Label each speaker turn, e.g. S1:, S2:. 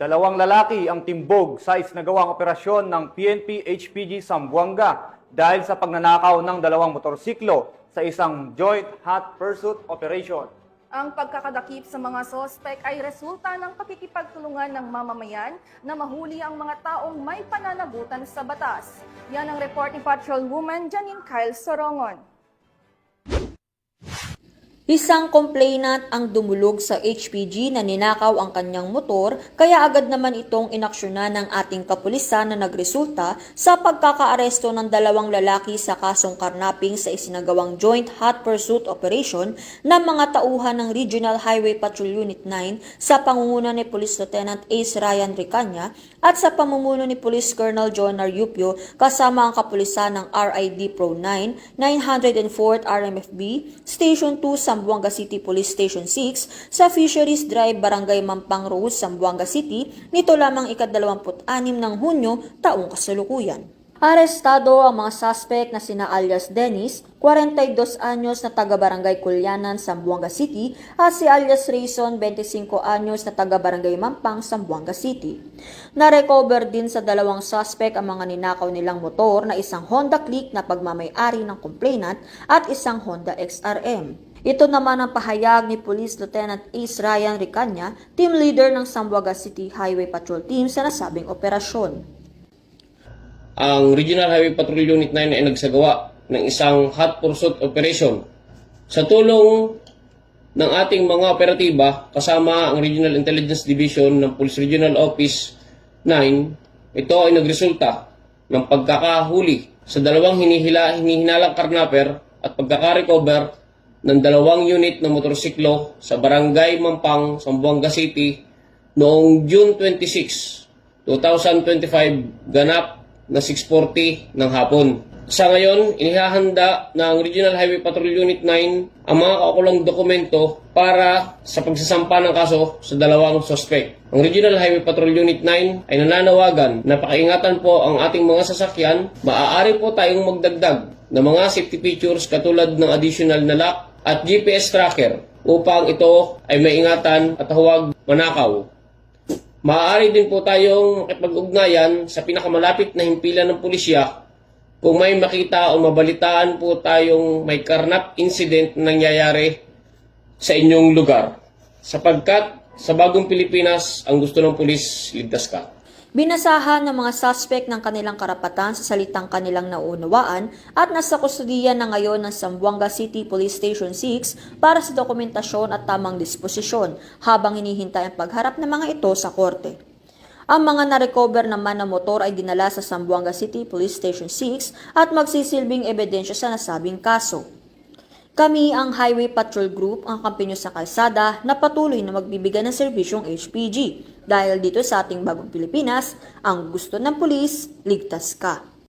S1: Dalawang lalaki ang timbog sa isinagawang operasyon ng PNP-HPG Zamboanga dahil sa pagnanakaw ng dalawang motorsiklo sa isang joint hot pursuit operation.
S2: Ang pagkakadakip sa mga sospek ay resulta ng pakikipagtulungan ng mamamayan na mahuli ang mga taong may pananagutan sa batas. Yan ang report ni Patrolwoman Janine Kyle Sorongon.
S3: Isang complainant ang dumulog sa HPG na ninakaw ang kanyang motor, kaya agad naman itong inaksyonan ng ating kapulisan na nagresulta sa pagkakaaresto ng dalawang lalaki sa kasong karnaping sa isinagawang joint hot pursuit operation ng mga tauhan ng Regional Highway Patrol Unit 9 sa pangunguna ni Police Lieutenant Ace Ryan Ricanya at sa pamumuno ni Police Colonel John Yupio kasama ang kapulisan ng RID Pro 9, 904th RMFB, Station 2 Zamboanga City Police Station 6 sa Fisheries Drive, Barangay Mampang Rose, Zamboanga City, nito lamang ika-26 ng Hunyo, taong kasalukuyan. Arestado ang mga suspect na sina alias Dennis, 42 anyos na taga-barangay Kulyanan, Zamboanga City at si alias Rayson, 25 anyos na taga-barangay Mampang, Zamboanga City. Na-recover din sa dalawang suspect ang mga ninakaw nilang motor na isang Honda Click na pagmamay-ari ng complainant at isang Honda XRM. Ito naman ang pahayag ni Police Lieutenant Ace Ryan Ricanya, team leader ng Zamboanga City Highway Patrol Team sa nasabing operasyon.
S4: Ang Regional Highway Patrol Unit 9 ay nagsagawa ng isang hot pursuit operation. Sa tulong ng ating mga operatiba kasama ang Regional Intelligence Division ng Police Regional Office 9, ito ay nagresulta ng pagkakahuli sa dalawang hinihinalang karnaper at pagkakarecover ng dalawang unit ng motorsiklo sa Barangay Mampang, Zamboanga City noong June 26, 2025, ganap na 6:40 ng hapon. Sa ngayon, inihahanda ng Regional Highway Patrol Unit 9 ang mga kaukulang dokumento para sa pagsasampa ng kaso sa dalawang suspect. Ang Regional Highway Patrol Unit 9 ay nananawagan na pakiingatan po ang ating mga sasakyan. Maaari po tayong magdagdag ng mga safety features katulad ng additional na lock at GPS tracker upang ito ay maingatan at huwag manakaw. Maaari din po tayong makipag-ugnayan sa pinakamalapit na himpilan ng pulisya kung may makita o mabalitaan po tayong may karnap incident na nangyayari sa inyong lugar. Sapagkat sa bagong Pilipinas, ang gusto ng pulis, ligtas ka.
S3: Binasahan ng mga suspect ng kanilang karapatan sa salitang kanilang naunawaan at nasa kustudiya na ngayon ng Zamboanga City Police Station 6 para sa dokumentasyon at tamang disposisyon habang hinihintay ang pagharap ng mga ito sa korte. Ang mga na-recover naman na motor ay dinala sa Zamboanga City Police Station 6 at magsisilbing ebidensya sa nasabing kaso. Kami ang Highway Patrol Group, ang kampinyo sa kalsada na patuloy na magbibigay ng serbisyong HPG. Dahil dito sa ating bagong Pilipinas, ang gusto ng pulis, ligtas ka.